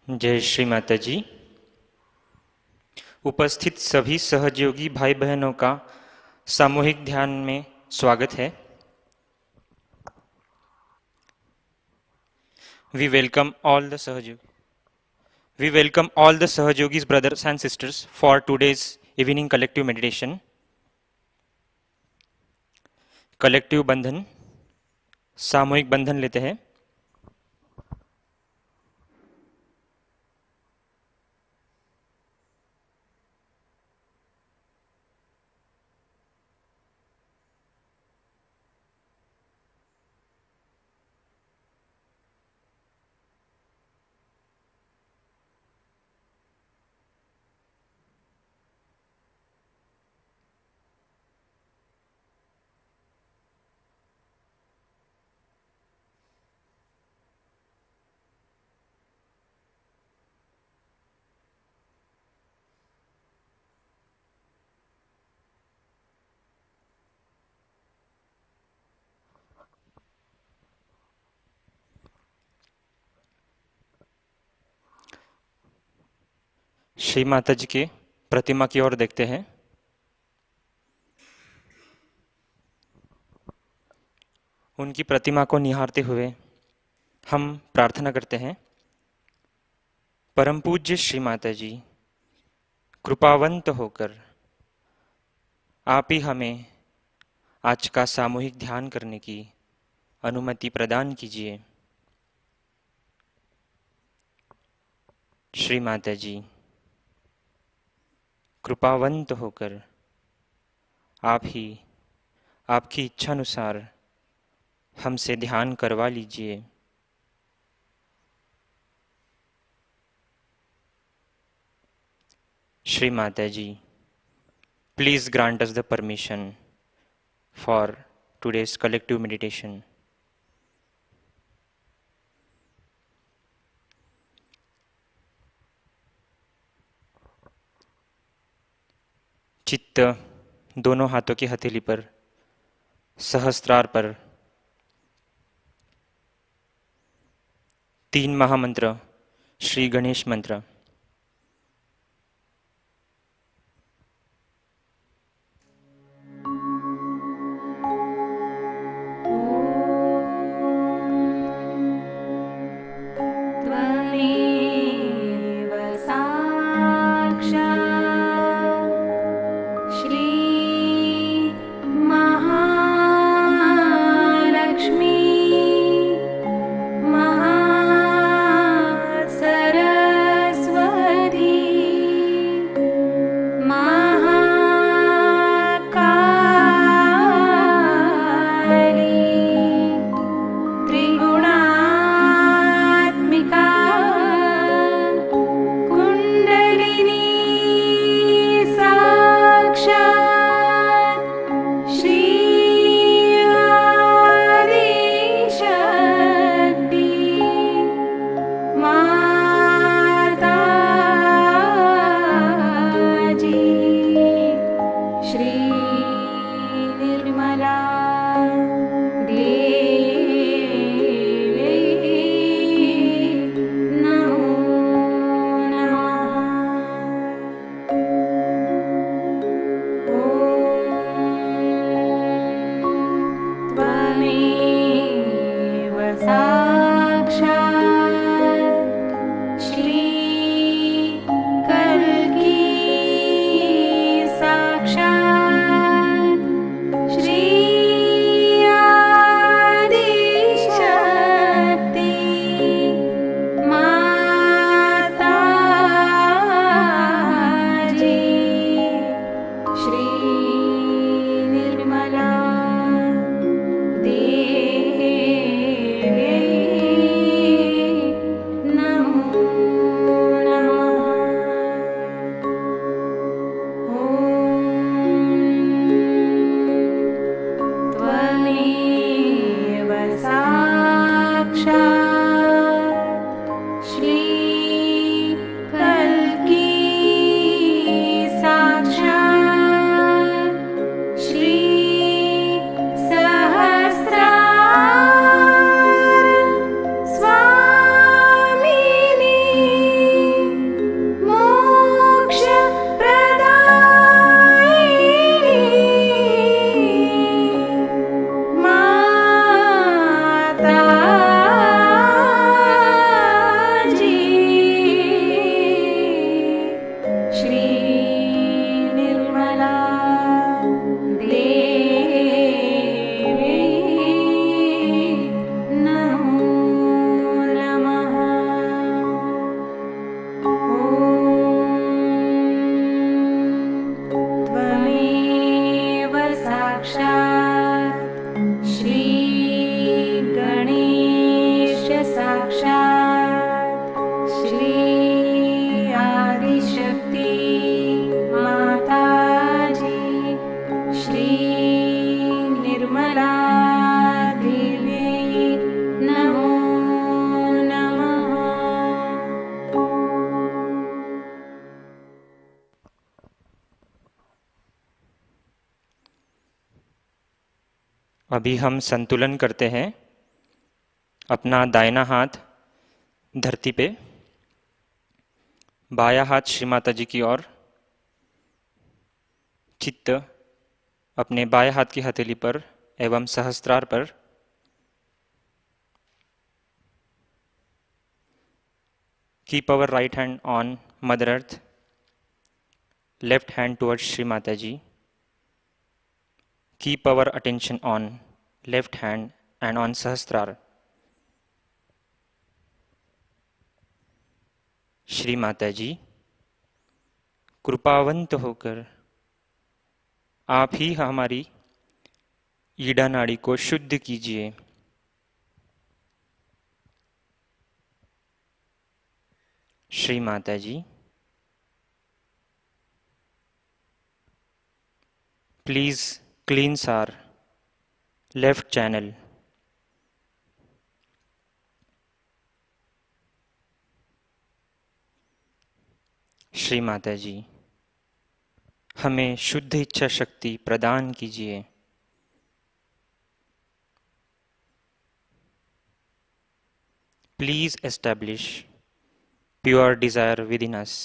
जय श्री माताजी। उपस्थित सभी सहयोगी भाई बहनों का सामूहिक ध्यान में स्वागत है। We welcome all the Sahajogis, brothers and sisters, for today's evening collective meditation. Collective बंधन, सामूहिक बंधन लेते हैं। श्री माताजी के प्रतिमा की ओर देखते हैं। उनकी प्रतिमा को निहारते हुए हम प्रार्थना करते हैं। परम पूज्य श्री माताजी, कृपावंत होकर आप ही हमें आज का सामूहिक ध्यान करने की अनुमति प्रदान कीजिए। श्री माताजी, कृपावंत होकर आप ही आपकी इच्छानुसार हमसे ध्यान करवा लीजिए। श्री माताजी, please grant us the permission for today's collective meditation. चित्त दोनों हाथों की हथेली पर, सहस्त्रार पर। 3 महामंत्र श्री गणेश मंत्र। सरस्वती अभी हम संतुलन करते हैं। अपना दाहिना हाथ धरती पे, बायां हाथ श्री माता जी की ओर, चित्त अपने बाएं हाथ की हथेली पर एवं सहस्त्रार पर। Keep our right hand on mother earth, left hand towards Shri Mata ji. Keep our attention on left hand and on Sahasrar. Shri Mata जी, कृपावंत होकर आप ही हमारी ईड़ा नाड़ी को शुद्ध कीजिए। Shri Mata ji, please cleanse our left channel. Shri Mata ji, हमें शुद्ध इच्छा शक्ति प्रदान कीजिए। Please establish pure desire within us.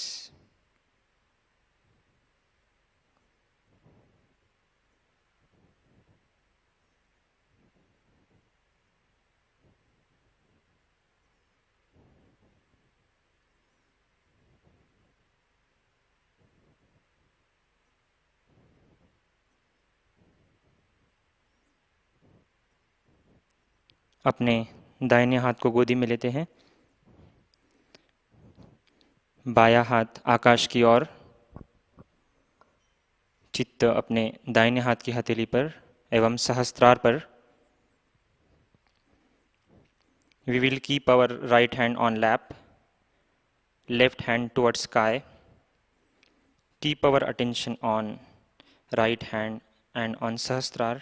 अपने दाहिने हाथ को गोदी में लेते हैं, बायां हाथ आकाश की ओर, चित्त अपने दाहिने हाथ की हथेली पर एवं सहस्त्रार पर। We will keep our right hand on lap, left hand towards sky. Keep our attention on right hand and on Sahasrar.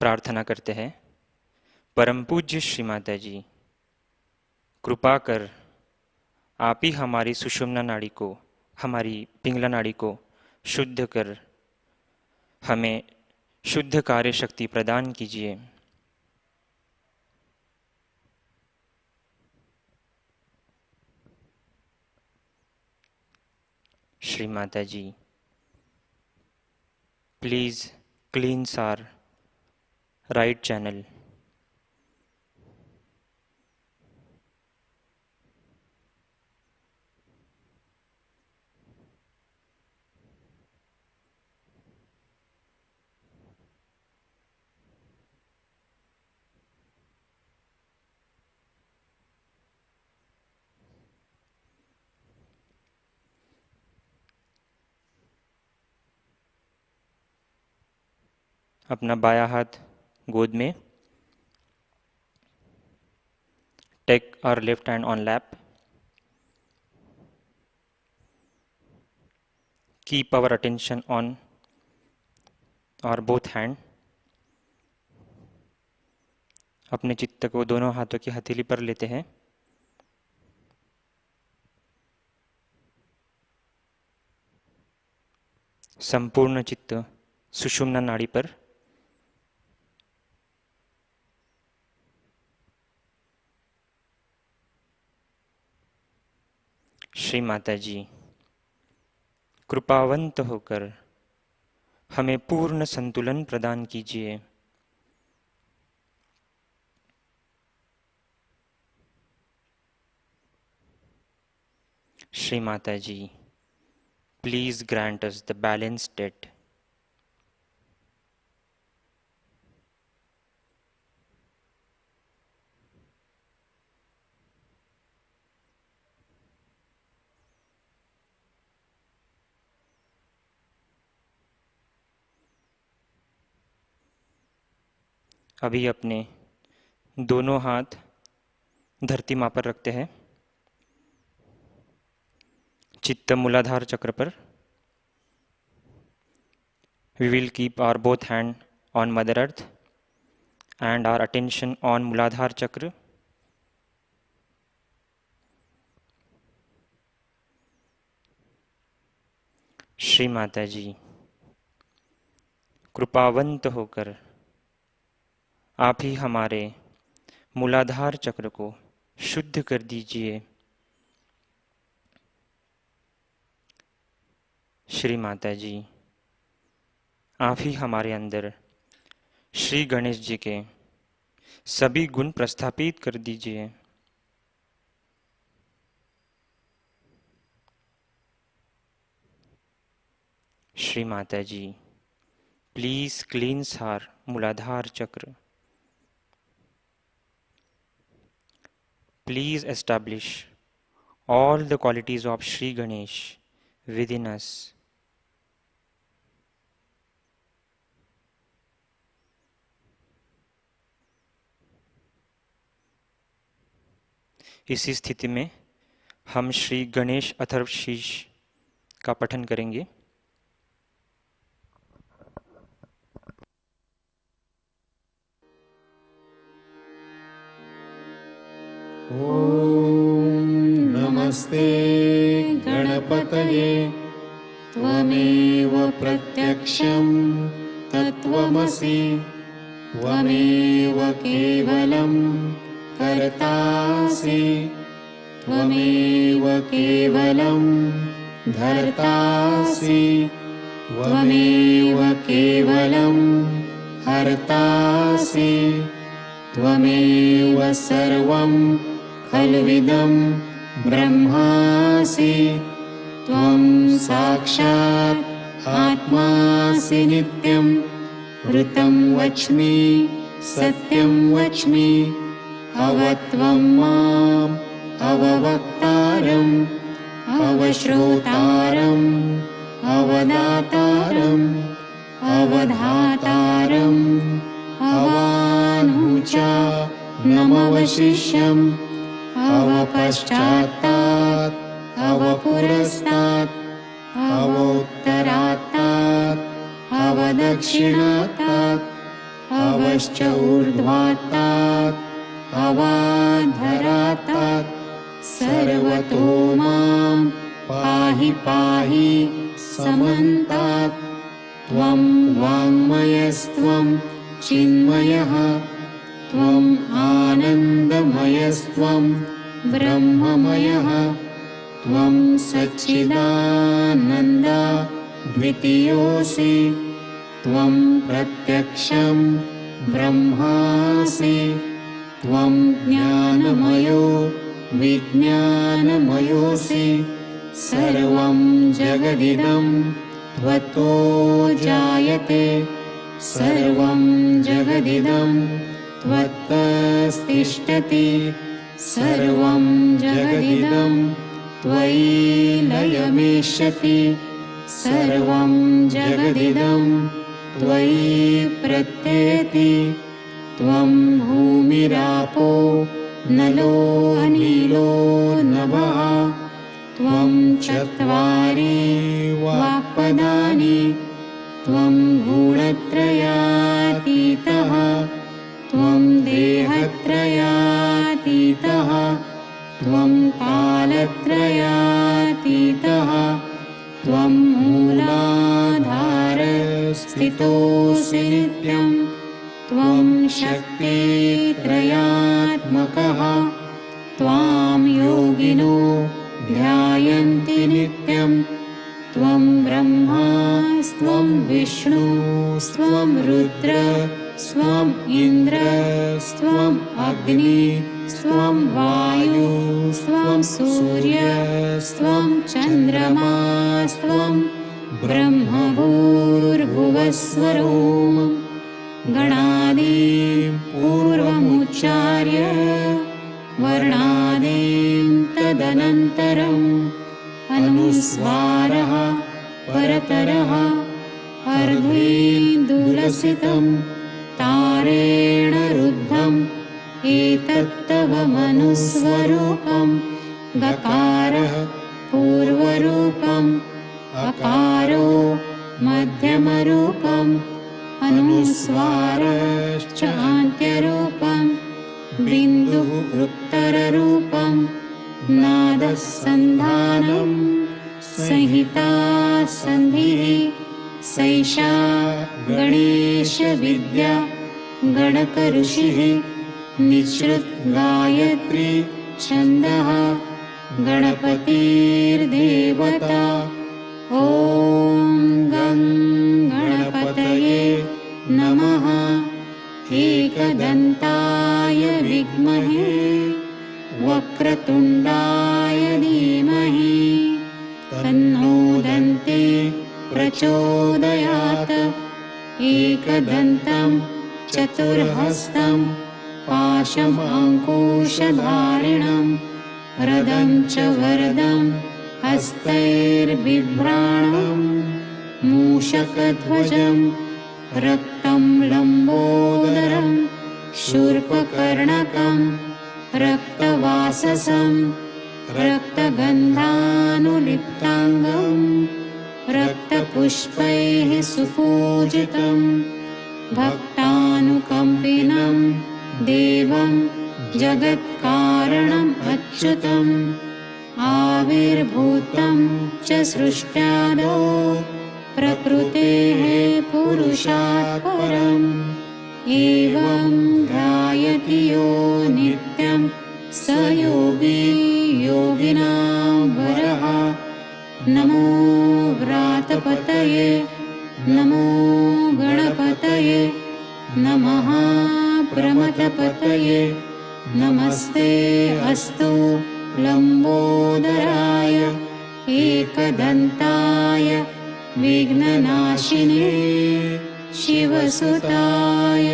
प्रार्थना करते हैं, परम पूज्य श्री माता जी, कृपा कर आप ही हमारी सुषुम्ना नाड़ी को, हमारी पिंगला नाड़ी को शुद्ध कर हमें शुद्ध कार्य शक्ति प्रदान कीजिए। Shri Mata ji, please cleanse our right channel. अपना बायां हाथ गोद में, take our left hand on lap. Keep our attention on our both hand. अपने चित्त को दोनों हाथों की हथेली पर लेते हैं। संपूर्ण चित्त सुषुम्ना नाड़ी पर। श्री माता जी, कृपावंत होकर हमें पूर्ण संतुलन प्रदान कीजिए। Shri Mata ji, please grant us the balance state. अभी अपने दोनों हाथ धरती माँ पर रखते हैं, चित्त मूलाधार चक्र पर। We will keep our both hand on Mother Earth and our attention on Muladhara Chakra. Shri माताजी, कृपावंत होकर आप ही हमारे मूलाधार चक्र को शुद्ध कर दीजिए। श्री माताजी, आप ही हमारे अंदर श्री गणेश जी के सभी गुण प्रस्थापित कर दीजिए। श्री माताजी, प्लीज क्लींस आवर मूलाधार चक्र। Please establish all the qualities of Shri Ganesh within us. इसी स्थिति में हम श्री गणेश अथर्वशीष का पठन करेंगे। ॐ नमस्ते गणपतये त्वमेव प्रत्यक्षं तत्त्वमसि त्वमेव केवलं कर्तासि त्वमेव केवलं धर्तासि त्वमेव केवलं हर्तासि त्वमेव सर्वं खल्विदं ब्रह्मासि त्वं साक्षात् आत्मासि नित्यं ऋतं वच्मि सत्यं वच्मि अवत्वं माम् अववक्तारम् अवश्रोतारम् अवदातारम् अवधातारम् अवानुचा नमवशिष्यम् अवपश्चात्तात् अवपुरस्तात् अवोत्तरात्तात् अवदक्षिणात्तात् अवश्च ऊर्ध्वात्तात् अवाधरात्तात् सर्वतो मां पाहि पाहि समन्तात् त्वं वाङ्मयस्त्वं चिन्मयः त्वम् आनन्दमयस्त्वं ब्रह्ममयः त्वं सच्चिदानन्दा द्वितीयोऽसि त्वं प्रत्यक्षं ब्रह्मासि त्वं ज्ञानमयो विज्ञानमयोऽसि सर्वं जगदिदं त्वत्तो जायते सर्वं जगदिदं त्वत्तस्तिष्ठति सर्वं जगदिदं त्वयि लयमेष्यति सर्वं जगदिदं त्वयि प्रत्येति त्वं भूमिरापो नलो अनिलो नभः त्वं चत्वारि वाक्पदानि त्वं गुणत्रयातीतः त्वं देहत्रयातीतः त्वं कालत्रयातीतः त्वं मूलाधारस्थितोऽसि नित्यं त्वं शक्तित्रयात्मकः त्वां योगिनो ध्यायन्ति नित्यं त्वं ब्रह्मा स्वं विष्णु स्वं रुद्र स्वं इन्द्र स्वं अग्नि स्वं वायु स्वं सूर्य स्वं चन्द्रमा स्वं ब्रह्मभूर्भुवस्वरोम गणादीं पूर्वमुच्चार्य वर्णादीं तदनन्तरम् अनुस्वारः परतरः अर्धेन्दुलसितं तारेण रुद्धम् एतत्तव मनुस्वरूपं गकारः पूर्वरूपम् अकारो मध्यमरूपम् अनुस्वारश्च अन्त्यरूपं बिन्दुः उत्तररूपं नादः सन्धानं संहिता संधिः सैषा गणेशविद्या गणकऋषिः निःसृत गायत्री छन्दः गणपतिर्देवता ॐ गं गणपतये नमः एकदन्ताय विद्महे वक्रतुण्डाय धीमहि तन्नो दन्ती प्रचोदयात् एकदन्तं चतुर्हस्तं पाशमङ्कुशधारिणं रदं च वरदं हस्तैर्बिभ्राणं मूषकध्वजं रक्तं लम्बोदरं शूर्पकर्णकं रक्तवाससं रक्तगन्धानुलिप्ताङ्गं रक्तपुष्पैः सुपूजितं भक्तानुकम्पिनं देवं जगत्कारणम् अच्युतम् आविर्भूतं च सृष्ट्यादौ प्रकृतेः पुरुषात् परम् एवं ध्यायति यो नित्यं स योगी योगिनां वरः नमो व्रातपतये नमो गणपतये नमः प्रमथपतये नमस्ते अस्तु लम्बोदराय एकदन्ताय विघ्ननाशिने शिवसुताय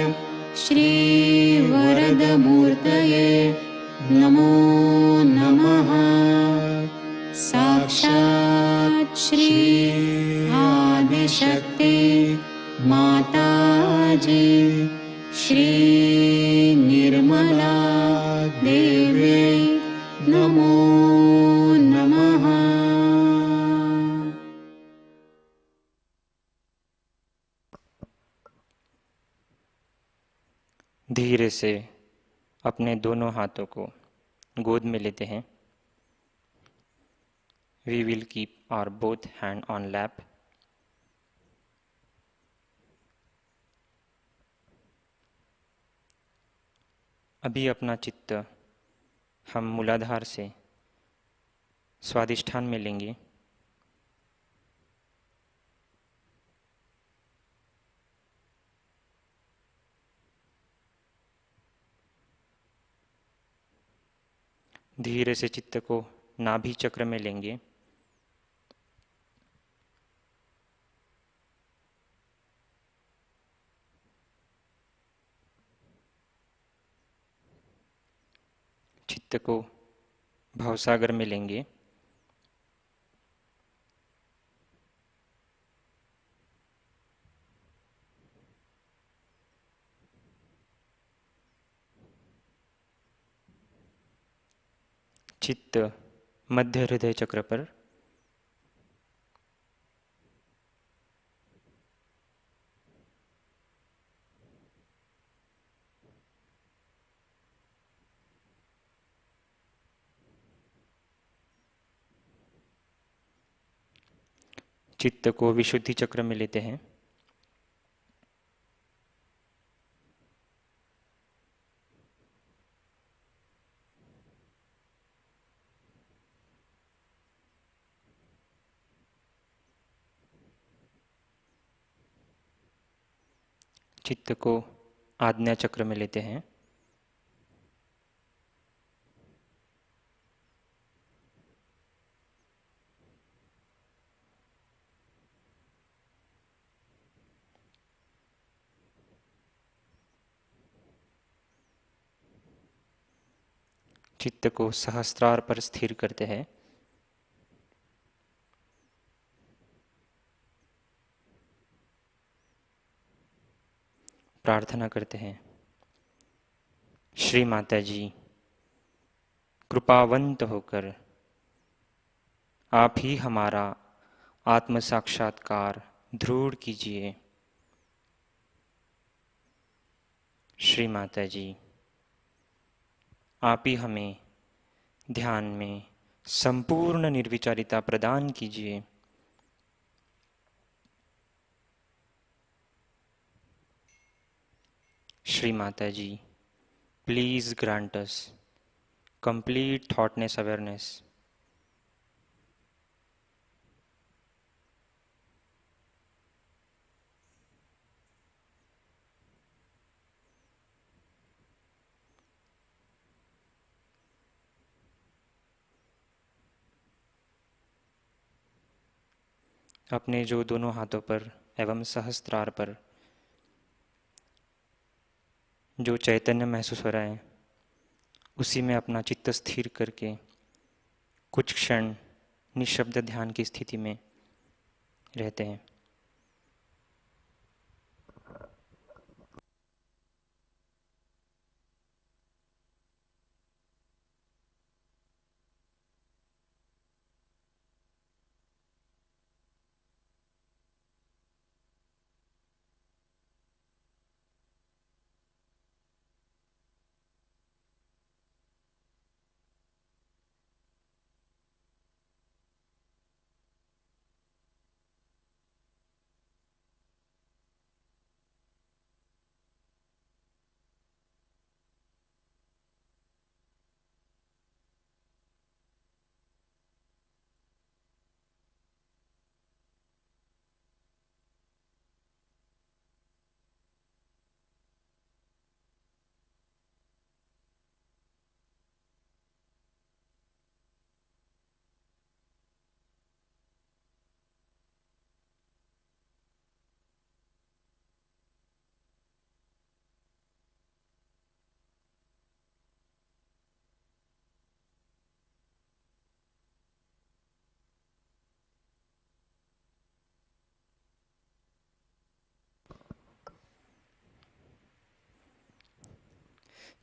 श्रीवरदमूर्तये नमो नमः साक्षात् श्री आदिशक्ति माताजी श्री निर्मला देवी नमो नमः। धीरे से अपने दोनों हाथों को गोद में लेते हैं। We will keep our both hand on lap. अभी अपना चित्त हम मूलाधार से स्वादिष्ठान में लेंगे। धीरे से चित्त को नाभि चक्र में लेंगे। चित्त को भावसागर में लेंगे। चित्त मध्य हृदय चक्र पर। चित्त को विशुद्धि चक्र में लेते हैं। चित्त को आज्ञा चक्र में लेते हैं। चित्त को सहस्त्रार पर स्थिर करते हैं। प्रार्थना करते हैं, श्री माताजी कृपावंत होकर आप ही हमारा आत्म साक्षात्कार दृढ़ कीजिए। श्री माताजी आप ही हमें ध्यान में संपूर्ण निर्विचारिता प्रदान कीजिए। श्री माताजी, please grant us complete thoughtness awareness. अपने जो दोनों हाथों पर एवं सहस्त्रार पर जो चैतन्य महसूस हो रहा है, उसी में अपना चित्त स्थिर करके कुछ क्षण निशब्द ध्यान की स्थिति में रहते हैं।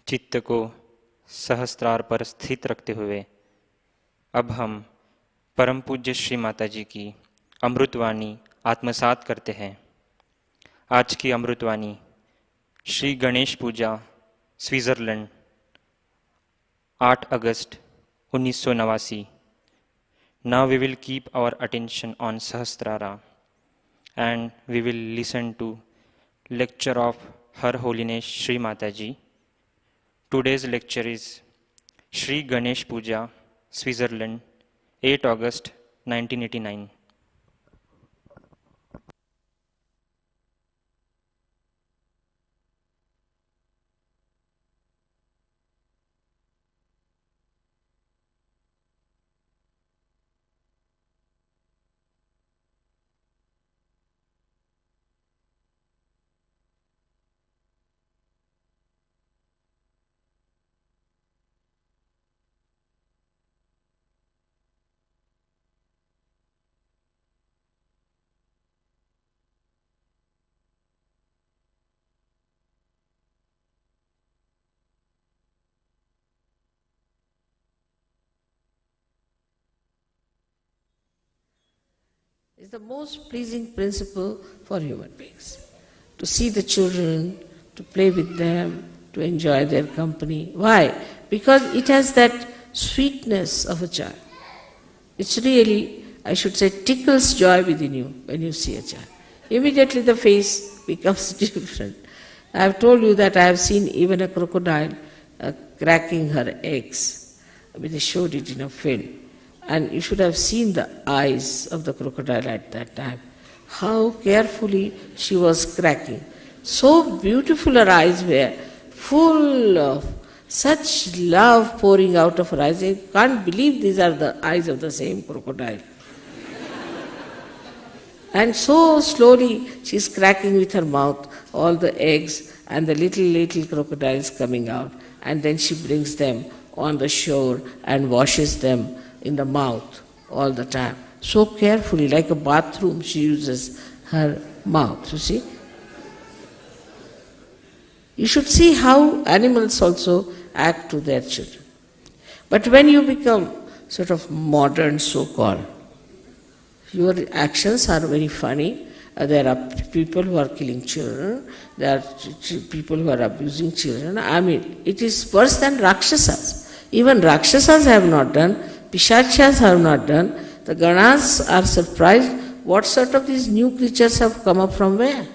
चित्त को सहस्त्रार पर स्थित रखते हुए अब हम परम पूज्य श्री माताजी की अमृतवाणी आत्मसात करते हैं। आज की अमृतवाणी श्री गणेश पूजा, Switzerland, 8 August 1989। Now we will keep our attention on Sahasrara and we will listen to lecture of Her Holiness Shri Mataji. Today's lecture is Shri Ganesh Puja, Switzerland, 8 August 1989. Is the most pleasing principle for human beings. To see the children, to play with them, to enjoy their company. Why? Because it has that sweetness of a child. It's really, I should say, tickles joy within you when you see a child. Immediately the face becomes different. I have told you that I have seen even a crocodile cracking her eggs. They showed it in a film. And you should have seen the eyes of the crocodile at that time. How carefully she was cracking. So beautiful her eyes were, full of such love pouring out of her eyes. I can't believe these are the eyes of the same crocodile. And so slowly she's cracking with her mouth all the eggs and the little crocodiles coming out. And then she brings them on the shore and washes them in the mouth all the time. So carefully, like a bathroom, she uses her mouth, you see. You should see how animals also act to their children. But when you become sort of modern, so-called, your actions are very funny. There are people who are killing children. There are people who are abusing children. I mean, it is worse than Rakshasas. Even Rakshasas have not done Pishachas have not done. The Ganas are surprised what sort of these new creatures have come up from where?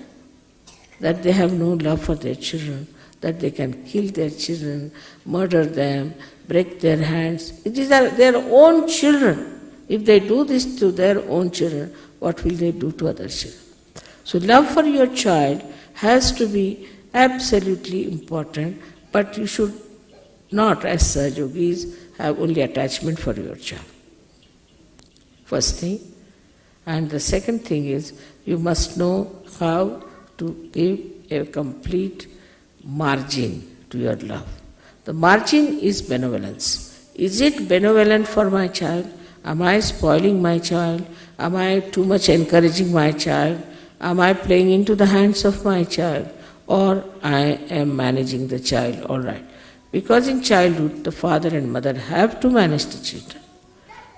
That they have no love for their children, that they can kill their children, murder them, break their hands. It is their own children. If they do this to their own children, what will they do to other children? So love for your child has to be absolutely important, but you should not, as Sahajogis, have only attachment for your child. First thing. And the second thing is, you must know how to give a complete margin to your love. The margin is benevolence. Is it benevolent for my child? Am I spoiling my child? Am I too much encouraging my child? Am I playing into the hands of my child? Or I am managing the child all right? Because in childhood, the father and mother have to manage the children.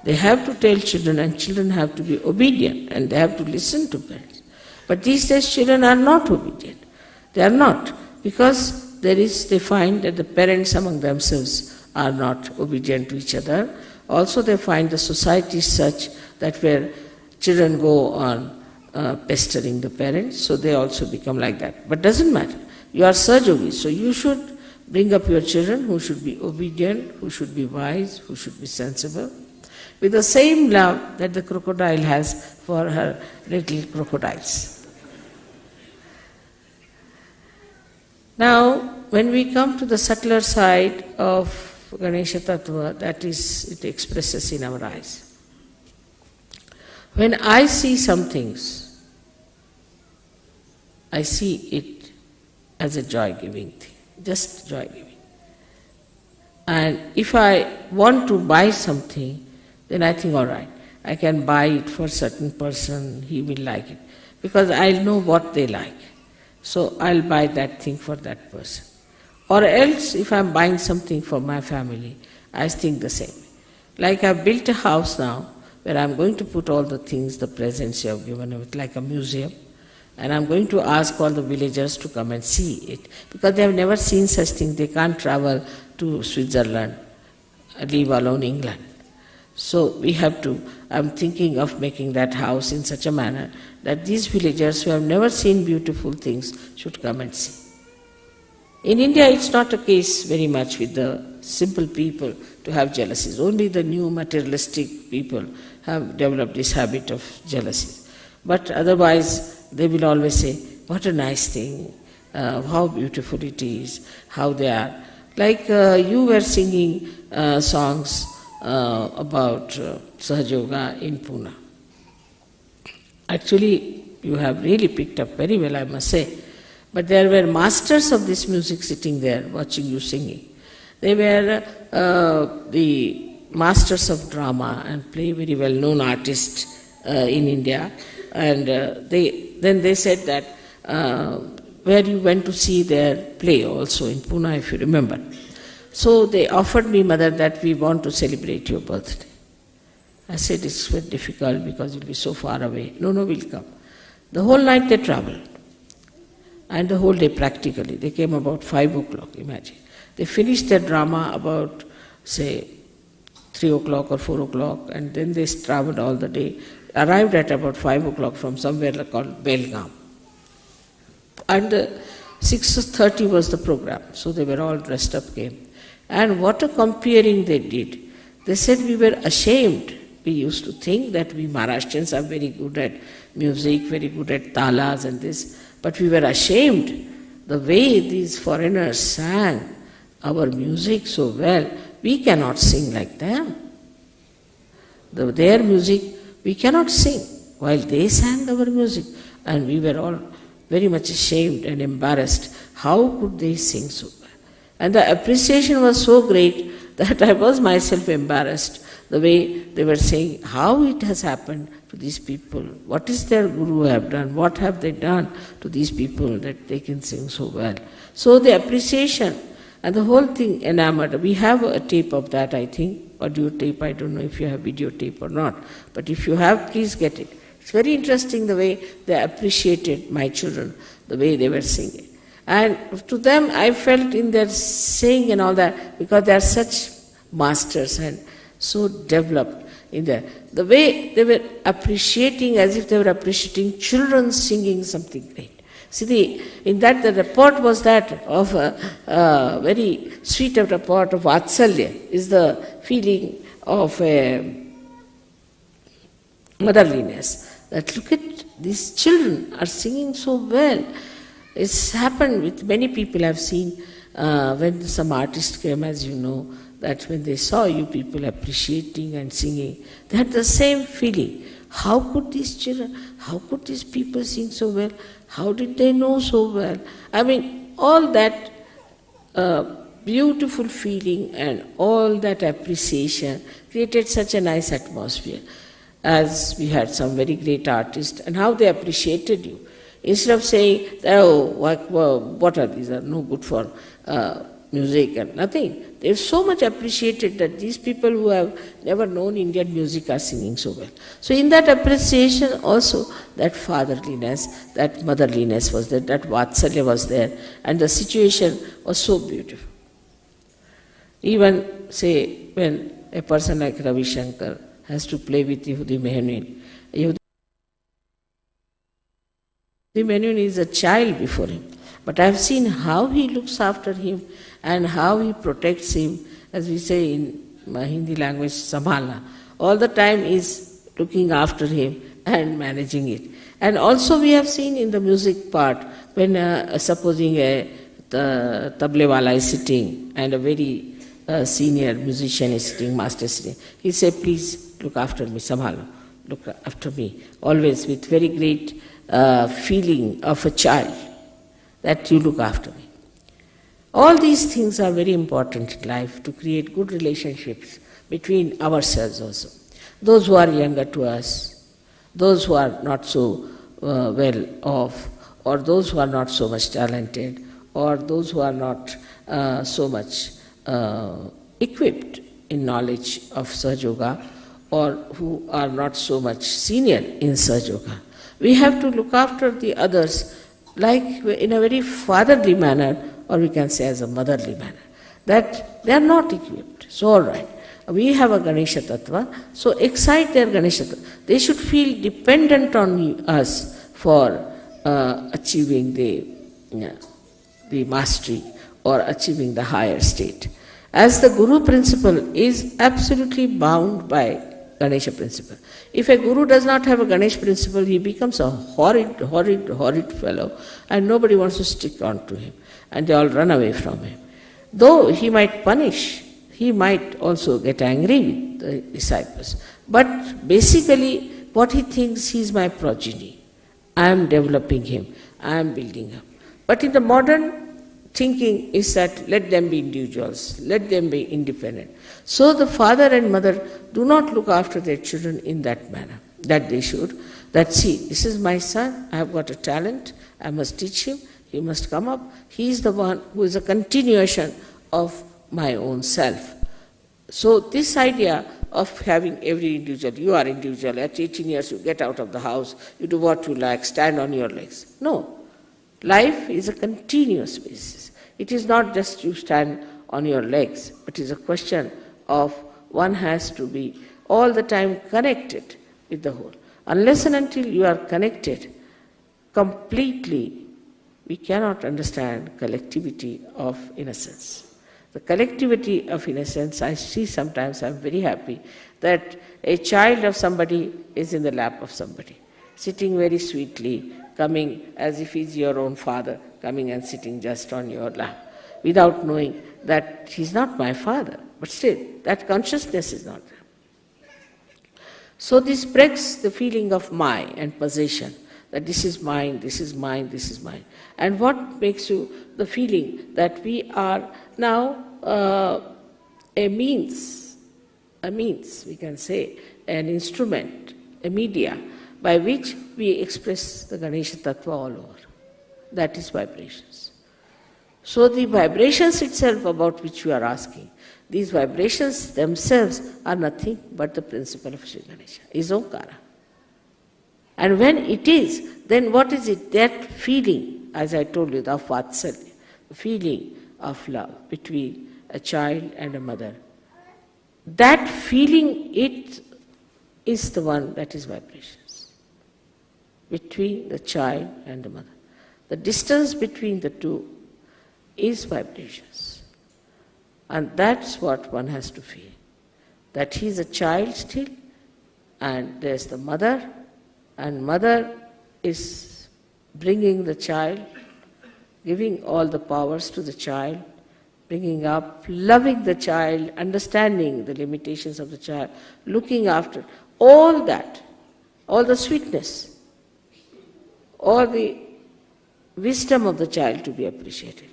They have to tell children, and children have to be obedient, and they have to listen to parents. But these days children are not obedient. They are not, because they find that the parents among themselves are not obedient to each other. Also they find the society such that where children go on pestering the parents, so they also become like that. But doesn't matter. You are Sahajogi, so you should bring up your children who should be obedient, who should be wise, who should be sensible, with the same love that the crocodile has for her little crocodiles. Now, when we come to the subtler side of Ganesha Tattva, that is, it expresses in our eyes. When I see some things, I see it as a joy-giving thing, just joy-giving. And if I want to buy something, then I think, all right, I can buy it for a certain person, he will like it. Because I'll know what they like. So I'll buy that thing for that person. Or else, if I'm buying something for my family, I think the same. Like I've built a house now, where I'm going to put all the things, the presents you have given with, like a museum. And I'm going to ask all the villagers to come and see it. Because they have never seen such things. They can't travel to Switzerland, leave alone England. So we have to, I'm thinking of making that house in such a manner that these villagers who have never seen beautiful things should come and see. In India, it's not a case very much with the simple people to have jealousies. Only the new materialistic people have developed this habit of jealousy. But otherwise, they will always say, what a nice thing, how beautiful it is, how they are. Like you were singing songs about Sahajayoga in Pune. Actually, you have really picked up very well, I must say. But there were masters of this music sitting there watching you singing. They were the masters of drama and play very well-known artists in India. And then they said that where you went to see their play also in Pune, if you remember. So they offered me, Mother, that we want to celebrate your birthday. I said, it's very difficult because you'll be so far away. No, we'll come. The whole night they traveled. And the whole day practically. They came about 5 o'clock, imagine. They finished their drama about, say, 3 o'clock or 4 o'clock, and then they traveled all the day. Arrived at about 5 o'clock from somewhere called Belgaum. And 6:30 was the program, so they were all dressed up, came. And what a comparing they did. They said we were ashamed. We used to think that we Maharashtrians are very good at music, very good at talas and this, but we were ashamed the way these foreigners sang our music so well. We cannot sing like them. Their music, we cannot sing, while they sang our music. And we were all very much ashamed and embarrassed. How could they sing so well? And the appreciation was so great that I was myself embarrassed, the way they were saying how it has happened to these people. What is their guru have done? What have they done to these people that they can sing so well? So the appreciation and the whole thing enamored. We have a tape of that, I think. Audio tape, I don't know if you have video tape or not. But if you have, please get it. It's very interesting the way they appreciated my children, the way they were singing. And to them, I felt in their saying and all that, because they are such masters and so developed in the way they were appreciating, as if they were appreciating children singing something great. See, in that the report was that of a very sweet report of Vatsalya, is the feeling of motherliness. That look at these children are singing so well. It's happened with many people I've seen when some artist came, as you know, that when they saw you people appreciating and singing, they had the same feeling. How could these children, how could these people sing so well? How did they know so well? I mean, all that beautiful feeling and all that appreciation created such a nice atmosphere. As we had some very great artists, and how they appreciated you. Instead of saying, oh, what are these, are no good for music and nothing. They've so much appreciated that these people who have never known Indian music are singing so well. So in that appreciation also, that fatherliness, that motherliness was there, that Vatsalya was there, and the situation was so beautiful. Even, say, when a person like Ravi Shankar has to play with Yehudi Menuhin. Yehudi Menuhin is a child before him. But I have seen how he looks after him and how he protects him, as we say in my Hindi language, Sambhalna. All the time is looking after him and managing it. And also we have seen in the music part, when supposing a tablewala is sitting and a very senior musician is sitting, master sitting, he say, please look after me, Sambhalo, look after me, always with very great feeling of a child, that you look after me. All these things are very important in life to create good relationships between ourselves also. Those who are younger to us, those who are not so well off, or those who are not so much talented, or those who are not so much equipped in knowledge of Sahajayoga, or who are not so much senior in Sahajayoga. We have to look after the others like in a very fatherly manner, or we can say as a motherly manner, that they are not equipped. So all right, we have a Ganesha Tattva, so excite their Ganesha Tattva. They should feel dependent on us for achieving the mastery or achieving the higher state. As the Guru principle is absolutely bound by Ganesha principle. If a Guru does not have a Ganesha principle, he becomes a horrid fellow, and nobody wants to stick on to him, and they all run away from him. Though he might punish, he might also get angry with the disciples. But basically, what he thinks, he is my progeny. I am developing him, I am building him. But in the modern thinking is that let them be individuals, let them be independent. So the father and mother do not look after their children in that manner, that they should. That see, this is my son, I have got a talent, I must teach him, he must come up. He is the one who is a continuation of my own self. So this idea of having every individual, you are individual, at 18 years you get out of the house, you do what you like, stand on your legs. No. Life is a continuous basis. It is not just you stand on your legs, but it is a question of one has to be all the time connected with the whole. Unless and until you are connected completely, we cannot understand collectivity of innocence. The collectivity of innocence, I see sometimes, I am very happy that a child of somebody is in the lap of somebody, sitting very sweetly, coming as if he's your own father, coming and sitting just on your lap, without knowing that he's not my father. But still, that consciousness is not there. So this breaks the feeling of my and possession, that this is mine, this is mine, this is mine. And what makes you the feeling that we are now a means, we can say, an instrument, a media, by which we express the Ganesha Tattva all over. That is vibrations. So the vibrations itself about which you are asking, these vibrations themselves are nothing but the principle of Shri Ganesha, is Omkara. And when it is, then what is it? That feeling, as I told you, the Vatsalya, the feeling of love between a child and a mother, that feeling, it is the one that is vibrations between the child and the mother. The distance between the two is vibrations. And that's what one has to feel. That he is a child still, and there's the mother, and mother is bringing the child, giving all the powers to the child, bringing up, loving the child, understanding the limitations of the child, looking after all that, all the sweetness, all the wisdom of the child to be appreciated.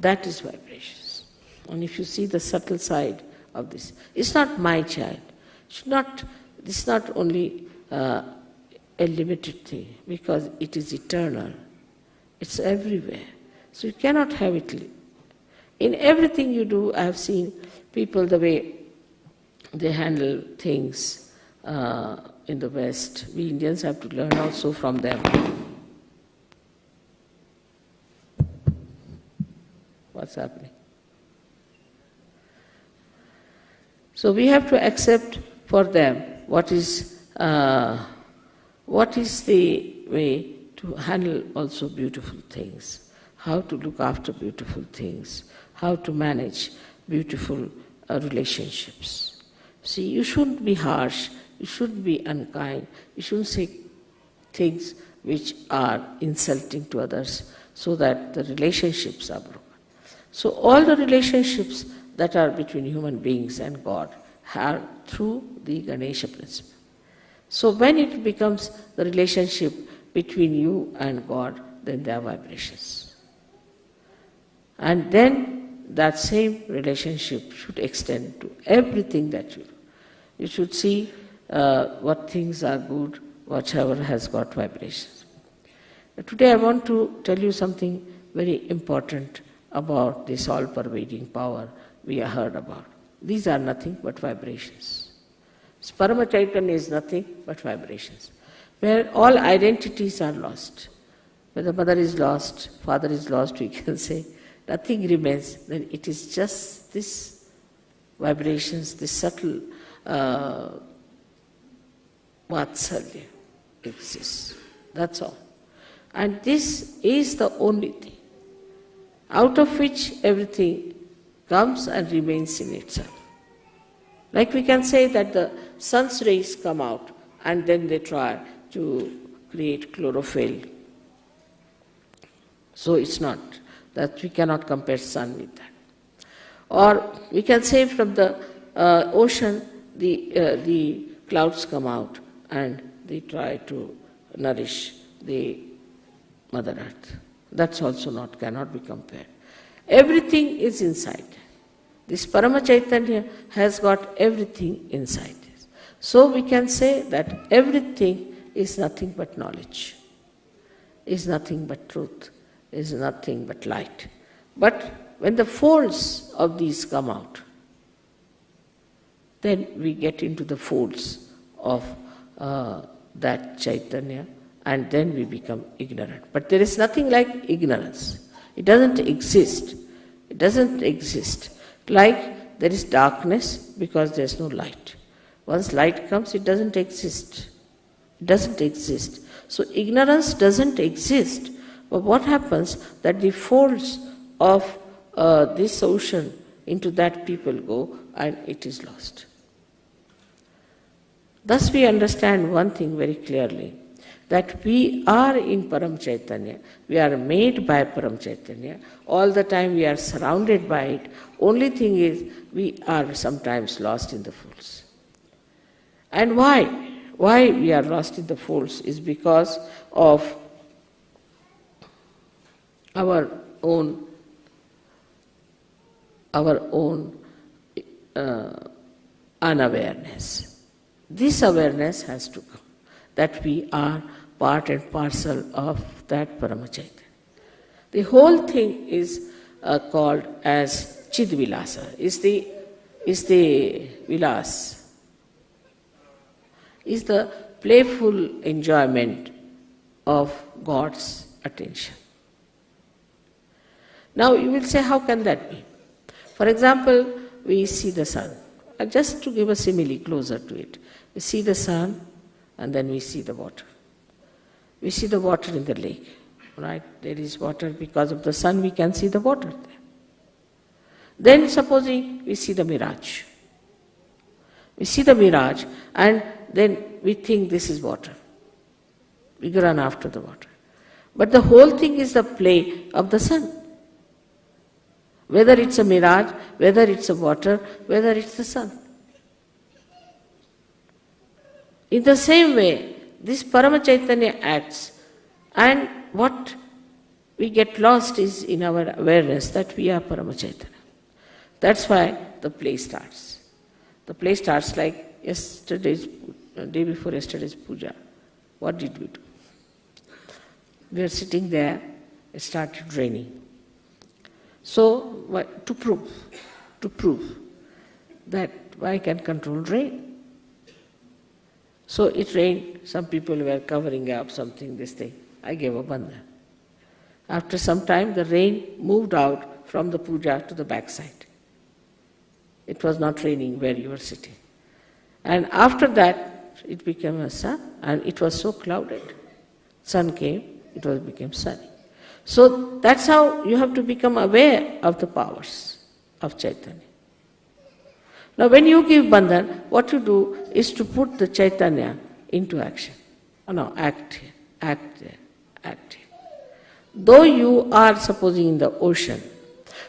That is vibrations. And if you see the subtle side of this, it's not my child. This is not only a limited thing, because it is eternal. It's everywhere. So you cannot have it. In everything you do, I have seen people, the way they handle things in the West. We Indians have to learn also from them. What's happening? So we have to accept for them what is the way to handle also beautiful things, how to look after beautiful things, how to manage beautiful relationships. See, you shouldn't be harsh, you shouldn't be unkind, you shouldn't say things which are insulting to others so that the relationships are broken. So all the relationships that are between human beings and God are through the Ganesha principle. So when it becomes the relationship between you and God, then there are vibrations. And then that same relationship should extend to everything that you do. You should see what things are good, whatever has got vibrations. Today I want to tell you something very important about this all-pervading power we have heard about. These are nothing but vibrations. Parama Chaitanya is nothing but vibrations, where all identities are lost. When the mother is lost, father is lost, we can say, nothing remains, then it is just this vibrations, this subtle vatsalya exists. That's all. And this is the only thing, out of which everything comes and remains in itself. Like we can say that the sun's rays come out and then they try to create chlorophyll. So it's not, that we cannot compare sun with that. Or we can say from the ocean, the clouds come out and they try to nourish the Mother Earth. That's also cannot be compared. Everything is inside. This Parama Chaitanya has got everything inside this. So we can say that everything is nothing but knowledge, is nothing but truth, is nothing but light. But when the folds of these come out, then we get into the folds of that Chaitanya, and then we become ignorant. But there is nothing like ignorance. It doesn't exist. It doesn't exist. Like there is darkness because there is no light. Once light comes, it doesn't exist. It doesn't exist. So ignorance doesn't exist. But what happens that the folds of this ocean, into that people go and it is lost. Thus we understand one thing very clearly, that we are in Param Chaitanya, we are made by Param Chaitanya, all the time we are surrounded by it. Only thing is, we are sometimes lost in the folds. And why? Why we are lost in the folds is because of our own unawareness. This awareness has to come, that we are part and parcel of that Parama Chaitanya. The whole thing is called as Chidvilasa, is the vilas, is the playful enjoyment of God's attention. Now you will say, how can that be? For example, we see the sun just to give a simile closer to it, we see the sun and then we see the water. We see the water in the lake, right? There is water because of the sun, we can see the water there. Then supposing we see the mirage. We see the mirage and then we think this is water. We run after the water. But the whole thing is the play of the sun. Whether it's a mirage, whether it's a water, whether it's the sun. In the same way, this Parama Chaitanya acts, and what we get lost is in our awareness that we are Parama Chaitanya. That's why the play starts. The play starts like day before yesterday's puja. What did we do? We are sitting there, it started raining. So, to prove that I can control rain. So it rained, some people were covering up something, this thing. I gave a bandha. After some time, the rain moved out from the puja to the backside. It was not raining where you were sitting. And after that, it became a sun, and it was so clouded. Sun came, it became sunny. So that's how you have to become aware of the powers of Chaitanya. Now when you give bandhan, what you do is to put the Chaitanya into action. Oh no, act here, act there, act here. Though you are supposing in the ocean,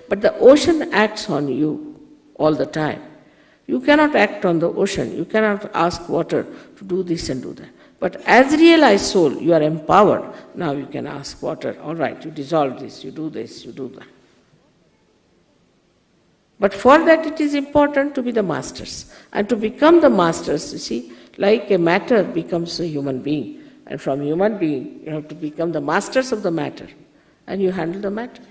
but the ocean acts on you all the time. You cannot act on the ocean, you cannot ask water to do this and do that. But as realized soul, you are empowered. Now you can ask water, all right, you dissolve this, you do that. But for that it is important to be the masters. And to become the masters, you see, like a matter becomes a human being. And from human being, you have to become the masters of the matter. And you handle the matter.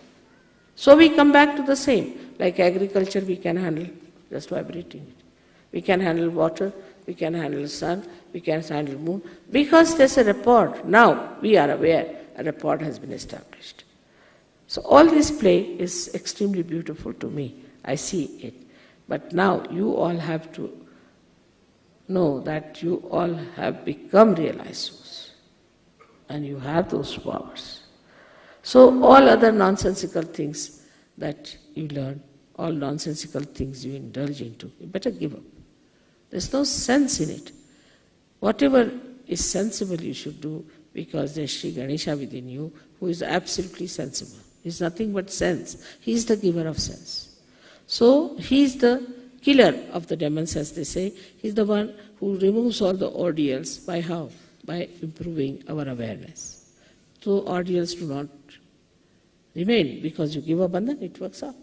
So we come back to the same. Like agriculture, we can handle just vibrating it. We can handle water, we can handle sun, we can handle moon. Because there's a rapport. Now we are aware a rapport has been established. So all this play is extremely beautiful to me. I see it. But now you all have to know that you all have become realized souls. And you have those powers. So all other nonsensical things that you learn, all nonsensical things you indulge into, you better give up. There's no sense in it. Whatever is sensible you should do, because there's Shri Ganesha within you who is absolutely sensible. He's nothing but sense. He's the giver of sense. So he's the killer of the demons, as they say. He's the one who removes all the ordeals. By how? By improving our awareness. So ordeals do not remain, because you give a bandhan, it works out.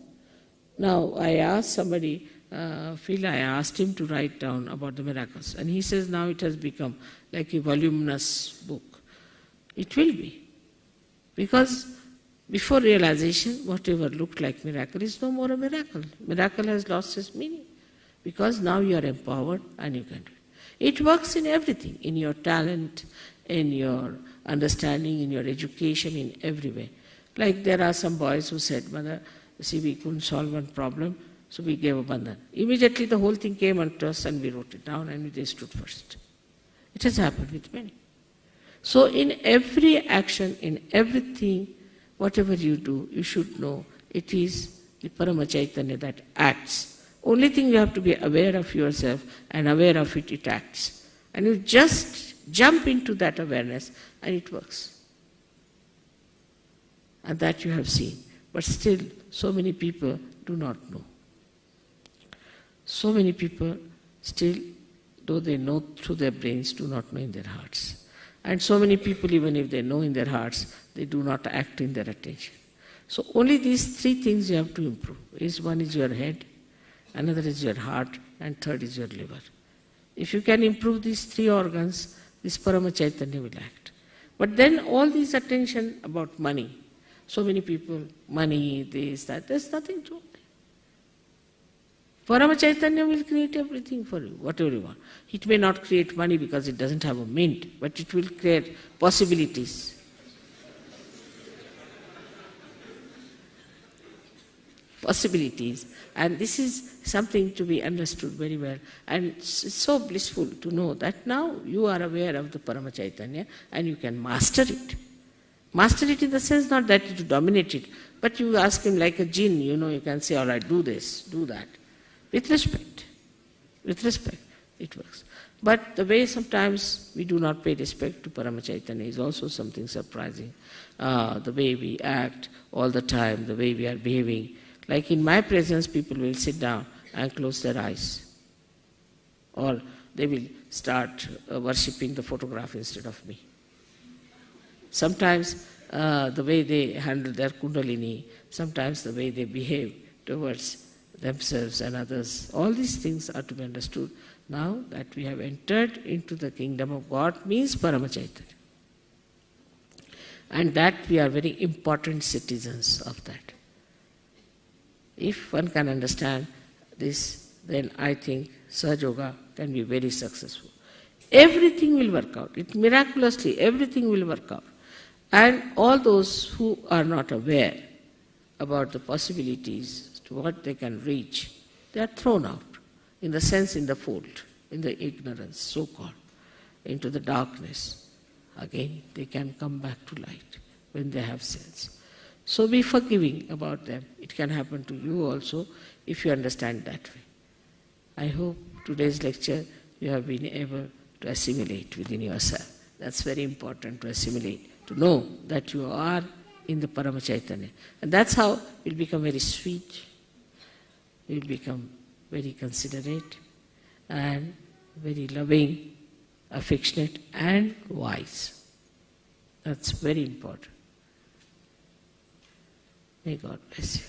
Now I asked somebody, Phil, I asked him to write down about the miracles, and he says now it has become like a voluminous book. It will be, because before realization, whatever looked like miracle is no more a miracle. Miracle has lost its meaning, because now you are empowered and you can do it. It works in everything, in your talent, in your understanding, in your education, in every way. Like there are some boys who said, Mother, see, we couldn't solve one problem, so we gave a bandhan. Immediately the whole thing came unto us and we wrote it down and they stood first. It has happened with many. So in every action, in everything, whatever you do, you should know it is the Parama Chaitanya that acts. Only thing you have to be aware of yourself, and aware of it, it acts. And you just jump into that awareness and it works. And that you have seen. But still, so many people do not know. So many people still, though they know through their brains, do not know in their hearts. And so many people, even if they know in their hearts, they do not act in their attention. So only these three things you have to improve. One is your head, another is your heart, and third is your liver. If you can improve these three organs, this Parama Chaitanya will act. But then all this attention about money, so many people, money, this, that, there's nothing to it. Parama Chaitanya will create everything for you, whatever you want. It may not create money because it doesn't have a mint, but it will create possibilities. possibilities. And this is something to be understood very well. And it's so blissful to know that now you are aware of the Parama Chaitanya and you can master it. Master it in the sense not that you dominate it, but you ask him like a jinn, you can say, all right, do this, do that. With respect. With respect, it works. But the way sometimes we do not pay respect to Parama Chaitanya is also something surprising. The way we act all the time, the way we are behaving. Like in my presence, people will sit down and close their eyes. Or they will start worshipping the photograph instead of me. Sometimes the way they handle their kundalini, sometimes the way they behave towards themselves and others, all these things are to be understood. Now that we have entered into the kingdom of God means Parama Chaitanya. And that we are very important citizens of that. If one can understand this, then I think Sahajayoga can be very successful. Everything will work out. Miraculously, everything will work out. And all those who are not aware about the possibilities to what they can reach, they are thrown out, in the sense in the fold, in the ignorance, so-called, into the darkness. Again, they can come back to light when they have sense. So be forgiving about them. It can happen to you also if you understand that way. I hope today's lecture you have been able to assimilate within yourself. That's very important, to assimilate, to know that you are in the Parama Chaitanya. And that's how you'll become very sweet, you'll become very considerate and very loving, affectionate and wise. That's very important. May God bless you.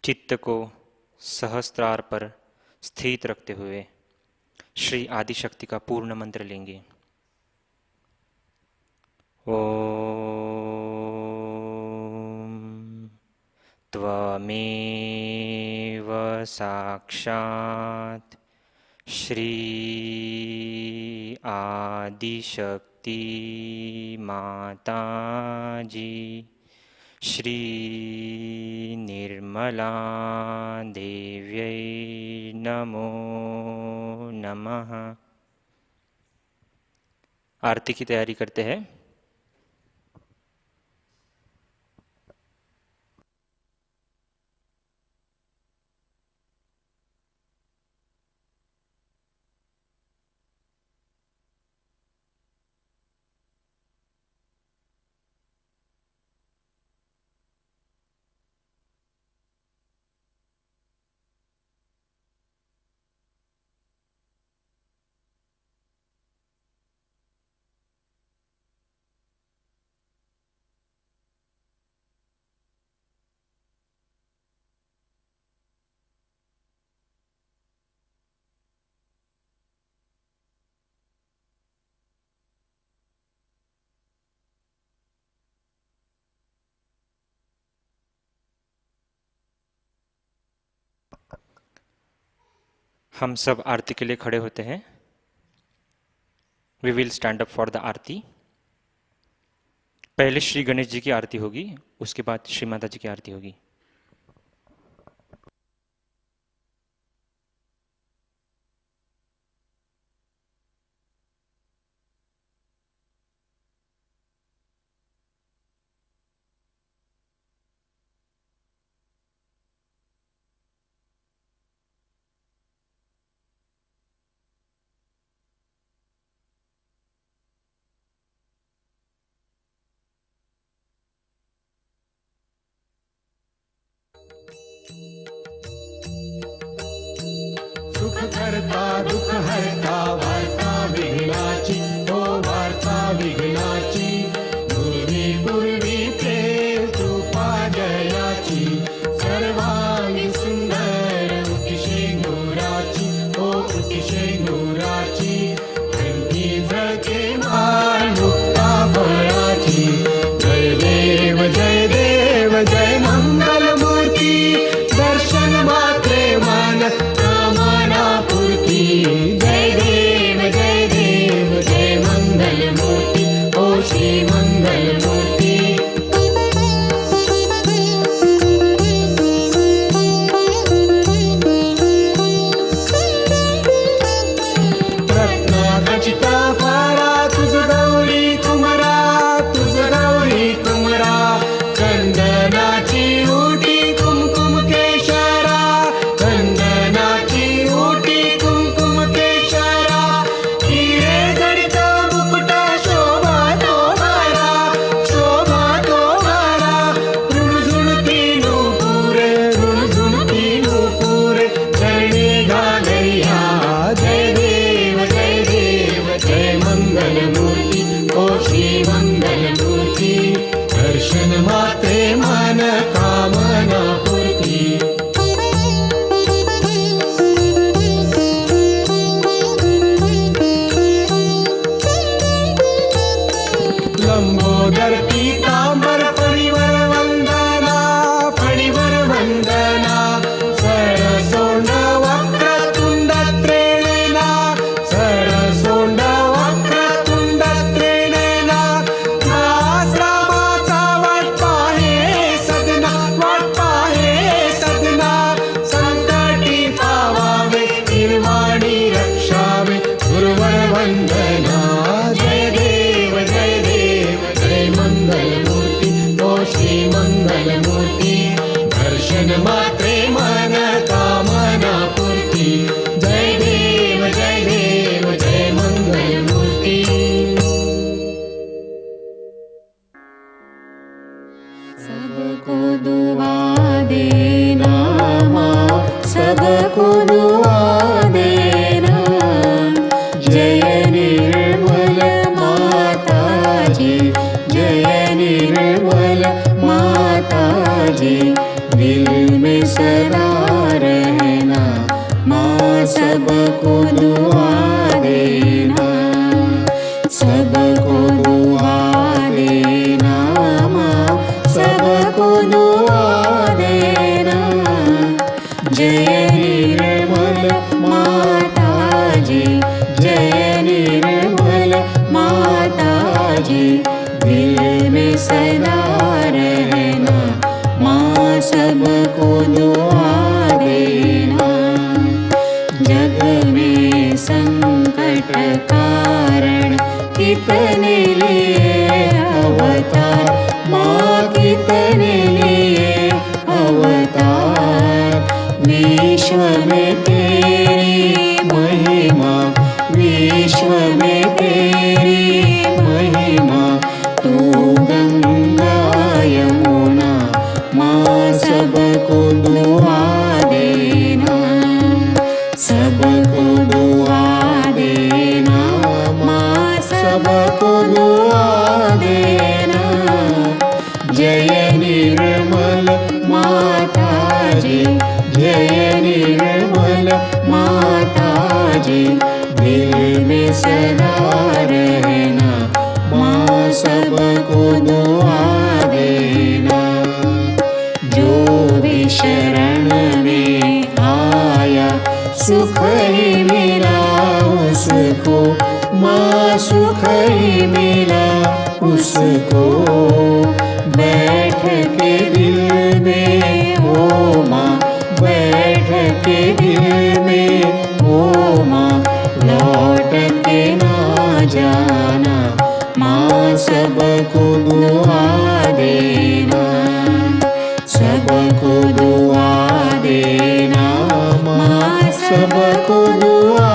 चित्त को सहस्त्रार पर स्थित रखते हुए श्री आदिशक्ति का पूर्ण मंत्र लेंगे। ओम त्वमेव साक्षात् श्री आदिशक्ति माताजी श्री निर्मला देव्यै नमो नमः। आरती की तैयारी करते हैं। हम सब आरती के लिए खड़े होते हैं। We will stand up for the aarti. पहले श्री गणेश जी की आरती होगी, उसके बाद श्री माता जी की आरती होगी। सुख करता दुख हरता वार्ता विघ्नाची, ओ वार्ता विघ्नाची, पूर्वी पूर्वी प्रेम कृपा जयाची, सर्वांगी सुंदर उटिशेंगुराची, ओ उटिशेंगुराची, कंठी झळके मान मुक्ता फळाची। जय देव जय देव जय मंगल मूर्ती, दर्शन मात्रे मान कामना पूर्ती। जय देव जय मंगल मूर्ती, ओ श्री मंगल मूर्ती। रत्नाखचिता फारा तुझ गौरी कुमरा, तुझ गौरी कुमरा, चंदनाची उटी कुमकुम केशरा, चंदनाची उटी कुमकुम केशरा, हिरे जडित मुकुट शोभा तो मारा, शोभा तो मारा, रुणझुणती नूपुरे, रुणझुणती नूपुरे, चरणी घालैया। जय देव जय मंगल मूर्ती, ओ श्री मंगल मूर्ती, दर्शन मात्रे मन कामना पूर्ती। लंबोदर पीतांबर फणीवर वंदना, फणीवर वंदना, सरसोंड वक्रतुंड त्रिनेना, सरसोंड वक्रतुंड त्रिनेना, नासरामाचा वटपा दुआ देना, सबको दुआ देना माँ, सबको दुआ देना। जय निर्मल माताजी, जय निर्मल माताजी, दिल में सदा रहना माँ, सबको दुआ देना। जग में संकट कारण कितने लिए अवतार माँ, कितने लिए अवतार। विश्व में तेरी महिमा, विश्व में तेरी महिमा, तू गंगा यमुना माँ, सबको दुआ देना, सबको दुआ देना माँ, सबको दुआ देना। जय निर्मल माताजी, जय निर्मल माताजी, दिल में सदा रहना माँ, सबको दुआ देना। जो भी शरण में आया सुख ही मिला उसको माँ, सुख ही मिला उसको। बैठ के दिल में ओ माँ, बैठ के दिल में ओ माँ, लौट के ना जाना माँ, सबको दुआ देना, सबको दुआ देना माँ, सबको दुआ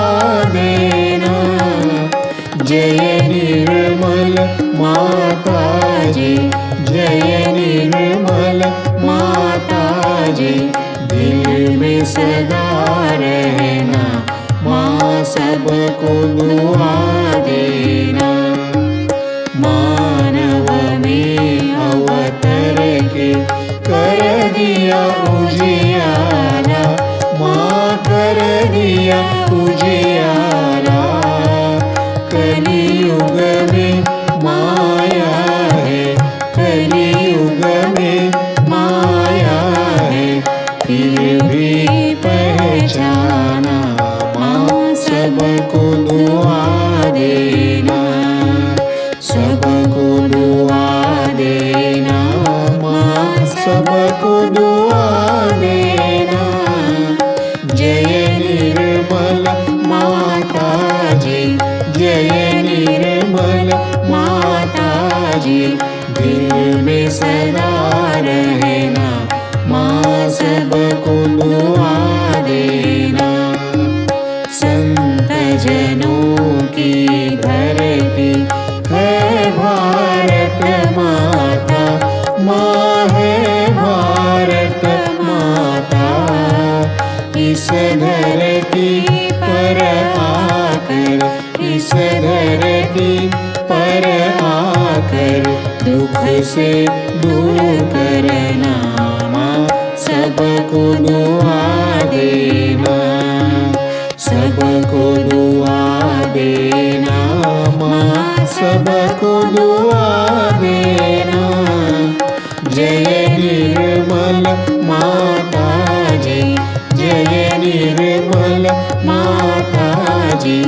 देना। जय निर्मल माताजी, जय निर्मल माताजी, दिल में सदा रहना माँ, सबको दुआ देना। मानव में अवतर के कर दिया उजियारा माँ, कर दिया उजियारा। कलियुग में माया है, कलियुग में माया है, फिर भी पहचाना माँ, सबको दुआ देना, सबको दुआ देना माँ, सबको दुआ देना। जय निर्मल माताजी, जय निर्मल माताजी, दिल में सदा रहना माँ, सबको दुआ देना। संत जनों की धरती है भारत माता माँ, है भारत माता। इस धरती पर आकर, इस धरती पर आकर, दुख से दूर करना माँ, सबको दुआ देना, सबको दुआ देना माँ, सबको दुआ देना। जय निर्मल माताजी, जय निर्मल माताजी,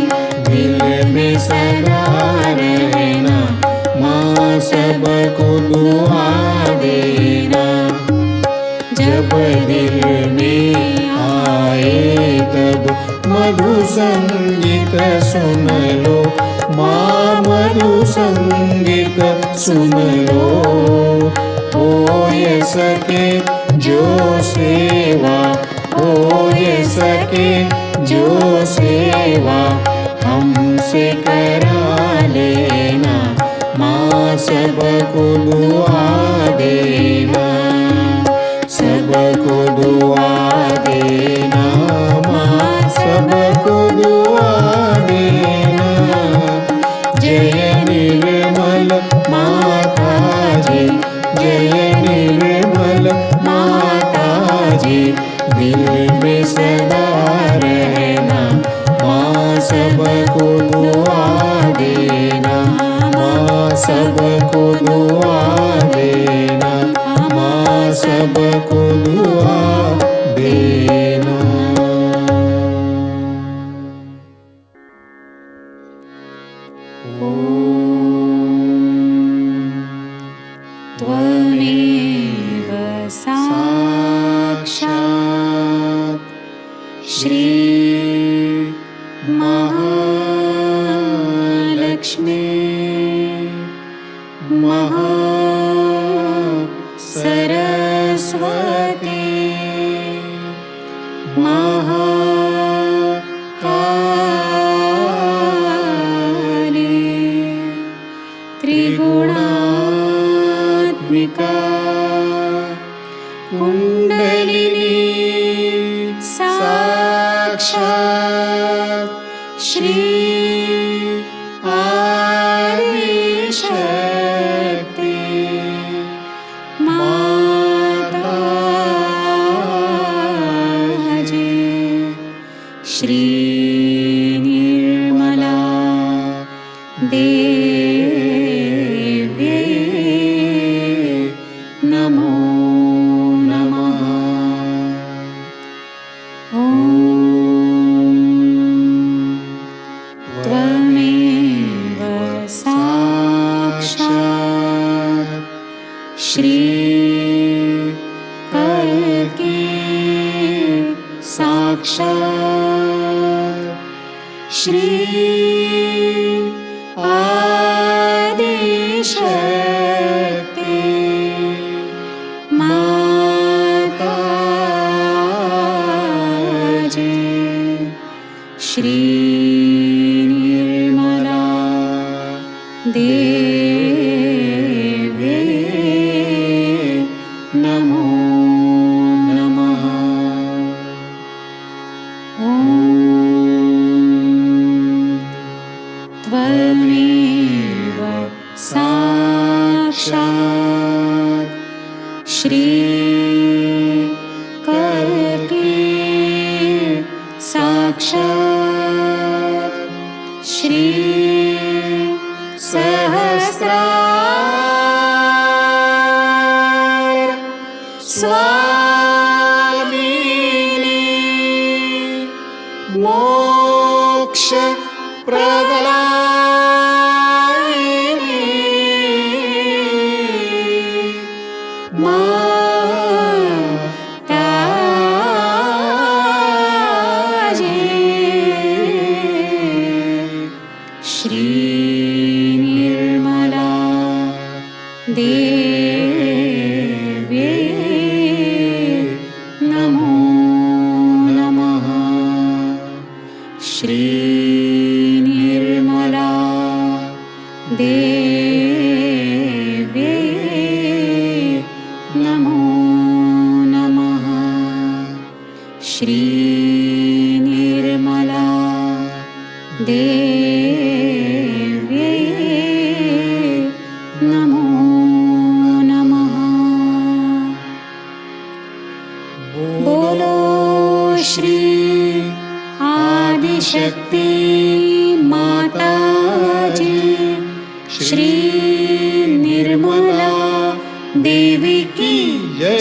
दिल में सदा रहना माँ, सबको दुआ देना। जब दिल में आए तब मधु संगीत सुन लो माँ, मधु संगीत सुन लो। हो ये सके जो सेवा, हो ये सके जो सेवा, हमसे करा लेना माँ, सबको दुआ देना, सबको दुआ देना माँ, सबको दुआ देना। जय निर्मल माताजी, जय निर्मल माताजी, दिल में सदा रहना माँ, सबको दुआ देना, माँ सबको दुआ देना। त्वमेव साक्षात् श्री महालक्ष्मी सरस्वती महाकाली त्रिगुणात्मिका कुंडलिनी साक्षात् श्री आदिशक्ति माताजी श्री निर्मला देव्यै नमो नमः। ॐ त्वमेव साक्षात् श्री कल्की साक्षात् श्री आदिशक्ति माताजी श्री निर्मला देव्यै नमो नमः। ॐ त्वमेव साक्षात् श्री कल्की साक्षात् श्री सहस्रार स्वामिनी मोक्ष प्रदायिनी माताजी श्री निर्मला देव्यै नमो नमः। श्री निर्मला देव्यै नमो नमः। श्री निर्मला देव्यै नमो नमः। बोलो श्री आदिशक्ति माताजी श्री निर्मला देवी की जय।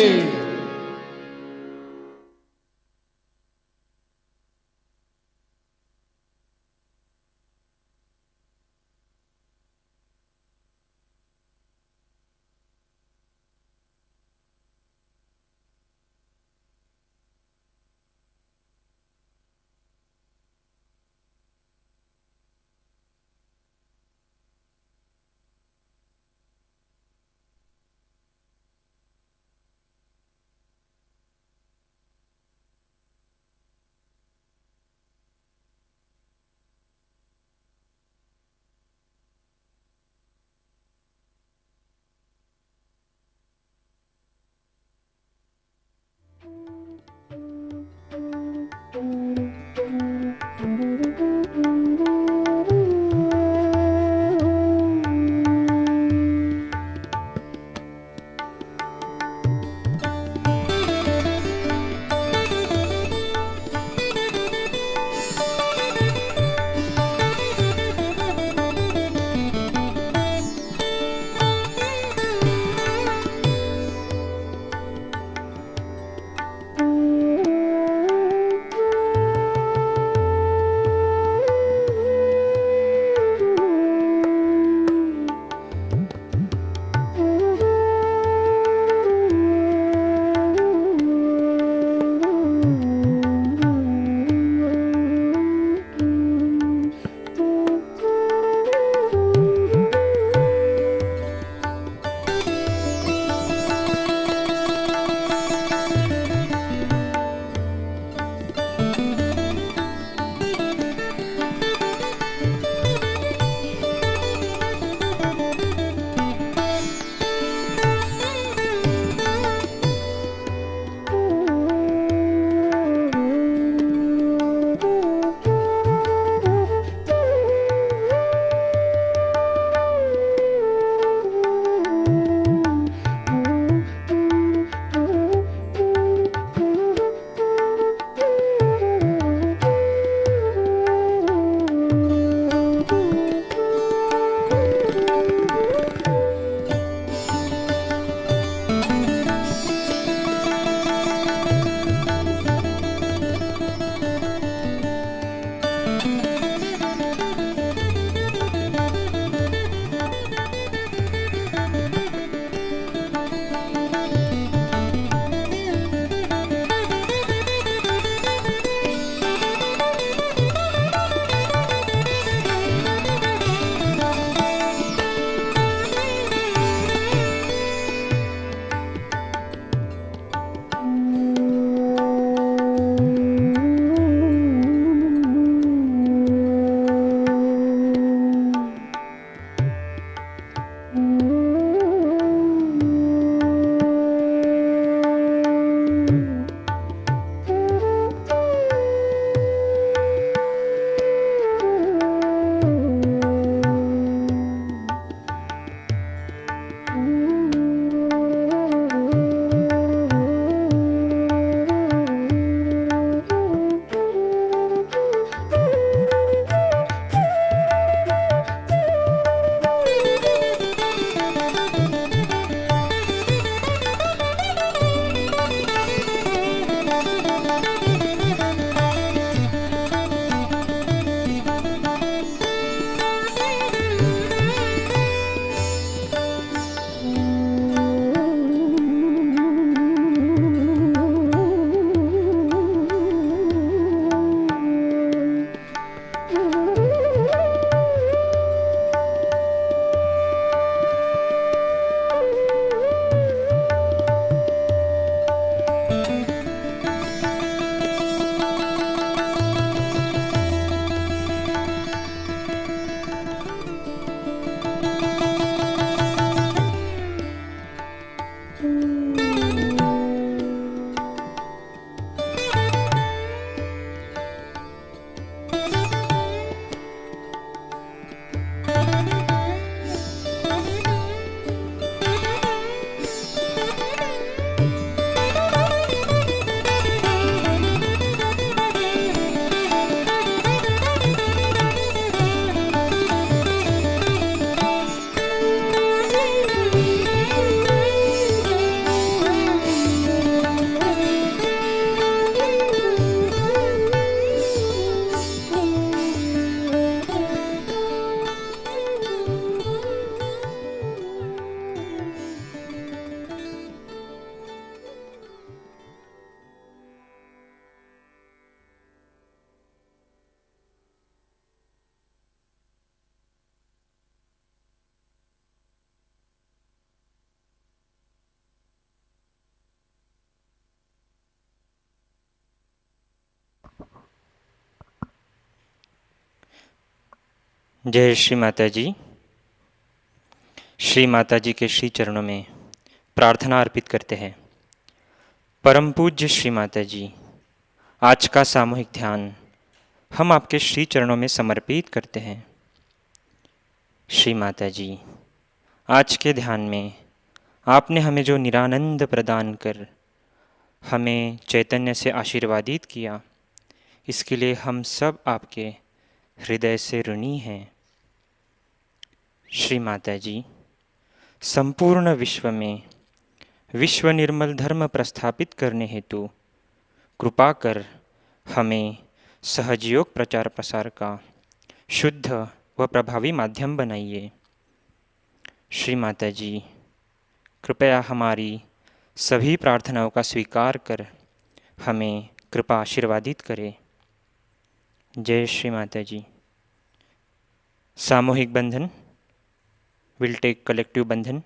जय श्री माता जी। श्री माता जी के श्री चरणों में प्रार्थना अर्पित करते हैं। परम पूज्य श्री माता जी, आज का सामूहिक ध्यान हम आपके श्री चरणों में समर्पित करते हैं। श्री माता जी, आज के ध्यान में आपने हमें जो निरानंद प्रदान कर हमें चैतन्य से आशीर्वादित किया, इसके लिए हम सब आपके हृदय से ऋणी हैं। श्री माता जी, संपूर्ण विश्व में विश्व निर्मल धर्म प्रस्थापित करने हेतु कृपा कर हमें सहजयोग प्रचार प्रसार का शुद्ध व प्रभावी माध्यम बनाइए। श्री माता जी, कृपया हमारी सभी प्रार्थनाओं का स्वीकार कर हमें कृपा आशीर्वादित करें। जय श्री माता जी। सामूहिक बंधन, विल टेक कलेक्टिव बंधन।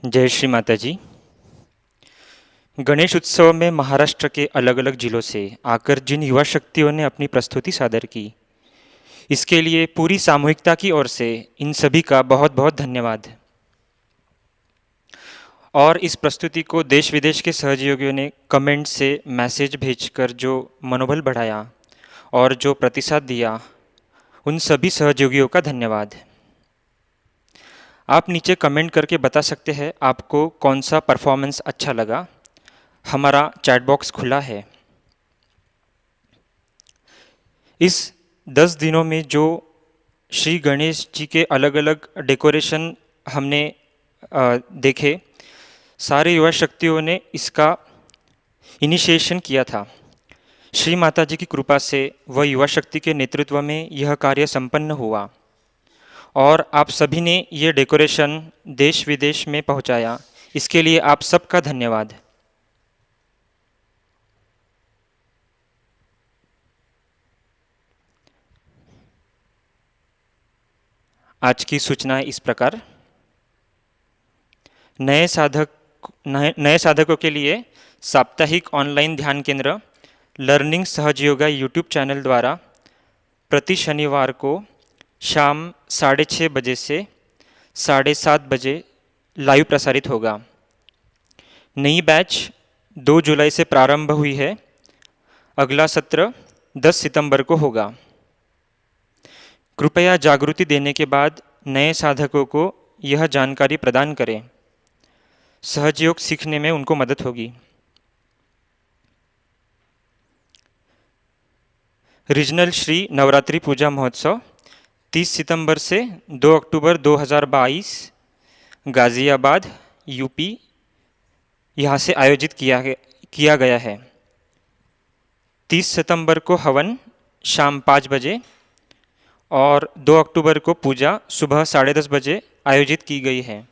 जय श्री माता जी। गणेश उत्सव में महाराष्ट्र के अलग अलग जिलों से आकर जिन युवा शक्तियों ने अपनी प्रस्तुति सादर की, इसके लिए पूरी सामूहिकता की ओर से इन सभी का बहुत बहुत धन्यवाद। और इस प्रस्तुति को देश विदेश के सहयोगियों ने कमेंट से मैसेज भेजकर जो मनोबल बढ़ाया और जो प्रतिसाद दिया, उन सभी सहयोगियों का धन्यवाद। आप नीचे कमेंट करके बता सकते हैं आपको कौन सा परफॉर्मेंस अच्छा लगा। हमारा चैट बॉक्स खुला है। इस 10 दिनों में जो श्री गणेश जी के अलग अलग डेकोरेशन हमने देखे, सारे युवा शक्तियों ने इसका इनिशिएशन किया था। श्री माता जी की कृपा से वह युवा शक्ति के नेतृत्व में यह कार्य संपन्न हुआ और आप सभी ने ये डेकोरेशन देश विदेश में पहुंचाया। इसके लिए आप सबका धन्यवाद। आज की सूचनाएं इस प्रकार। नए साधकों के लिए साप्ताहिक ऑनलाइन ध्यान केंद्र लर्निंग सहजयोगा यूट्यूब चैनल द्वारा प्रति शनिवार को शाम 6:30 बजे से 7:30 बजे लाइव प्रसारित होगा। नई बैच 2 जुलाई से प्रारंभ हुई है। अगला सत्र 10 सितंबर को होगा। कृपया जागृति देने के बाद नए साधकों को यह जानकारी प्रदान करें। सहजयोग सीखने में उनको मदद होगी। रीजनल श्री नवरात्रि पूजा महोत्सव 30 सितंबर से 2 अक्टूबर 2022 गाज़ियाबाद यूपी यहाँ से आयोजित किया गया है। 30 सितंबर को हवन शाम 5 बजे और 2 अक्टूबर को पूजा सुबह 10:30 बजे आयोजित की गई है।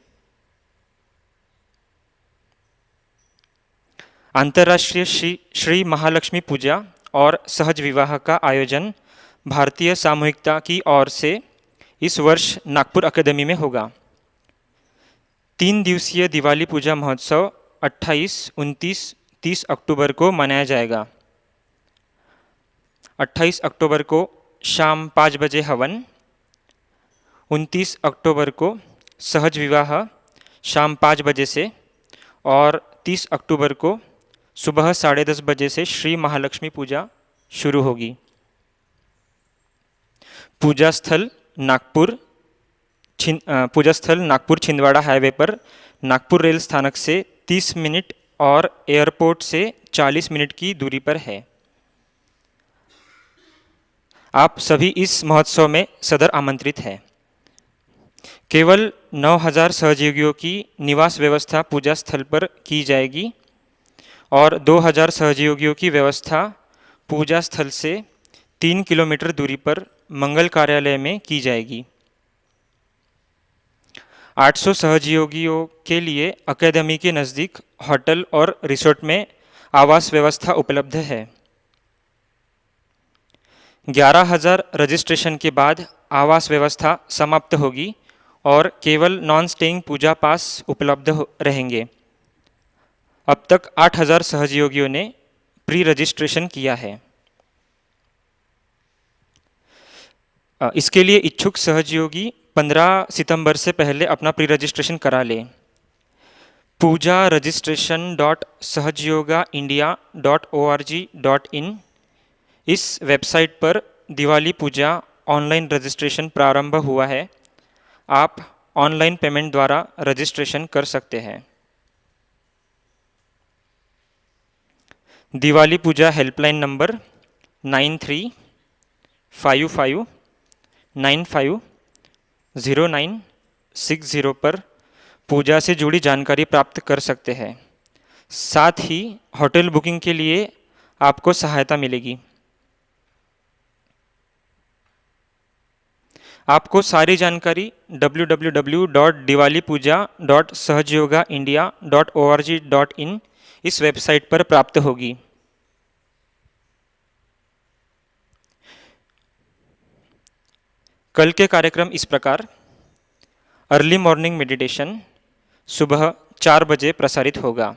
अंतर्राष्ट्रीय श्री महालक्ष्मी पूजा और सहज विवाह का आयोजन भारतीय सामूहिकता की ओर से इस वर्ष नागपुर अकादमी में होगा। 3 दिवसीय दिवाली पूजा महोत्सव 28, 29, 30 अक्टूबर को मनाया जाएगा। 28 अक्टूबर को शाम 5 बजे हवन, 29 अक्टूबर को सहज विवाह शाम 5 बजे से और 30 अक्टूबर को सुबह 10:30 बजे से श्री महालक्ष्मी पूजा शुरू होगी। पूजा स्थल नागपुर छिंदवाड़ा हाईवे पर नागपुर रेल स्थानक से 30 मिनट और एयरपोर्ट से 40 मिनट की दूरी पर है। आप सभी इस महोत्सव में सदर आमंत्रित हैं। केवल 9,000 सहयोगियों की निवास व्यवस्था पूजा स्थल पर की जाएगी और 2,000 सहयोगियों की व्यवस्था पूजा स्थल से 3 किलोमीटर दूरी पर मंगल कार्यालय में की जाएगी। 800 सहयोगियों के लिए अकादमी के नज़दीक होटल और रिसोर्ट में आवास व्यवस्था उपलब्ध है। 11,000 रजिस्ट्रेशन के बाद आवास व्यवस्था समाप्त होगी और केवल नॉन स्टेइंग पूजा पास उपलब्ध रहेंगे। अब तक 8,000 सहयोगियों ने प्री रजिस्ट्रेशन किया है। इसके लिए इच्छुक सहयोगी 15 सितंबर से पहले अपना प्री रजिस्ट्रेशन करा लें। पूजा registration.sahajayogaindia.org.in इस वेबसाइट पर दिवाली पूजा ऑनलाइन रजिस्ट्रेशन प्रारंभ हुआ है। आप ऑनलाइन पेमेंट द्वारा रजिस्ट्रेशन कर सकते हैं। दिवाली पूजा हेल्पलाइन नंबर 9355950960 पर पूजा से जुड़ी जानकारी प्राप्त कर सकते हैं। साथ ही होटल बुकिंग के लिए आपको सहायता मिलेगी। आपको सारी जानकारी www.diwalipuja.sahajayogaindia.org.in इस वेबसाइट पर प्राप्त होगी। कल के कार्यक्रम इस प्रकार: अर्ली मॉर्निंग मेडिटेशन सुबह 4 बजे प्रसारित होगा।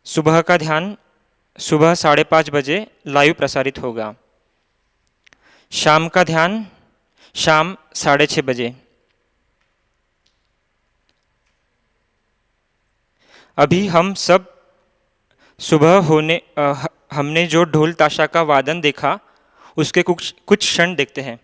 सुबह का ध्यान सुबह 5:30 बजे लाइव प्रसारित होगा। शाम का ध्यान शाम 6:30 बजे। अभी हम सब सुबह हमने जो ढोल ताशा का वादन देखा उसके कुछ क्षण देखते हैं।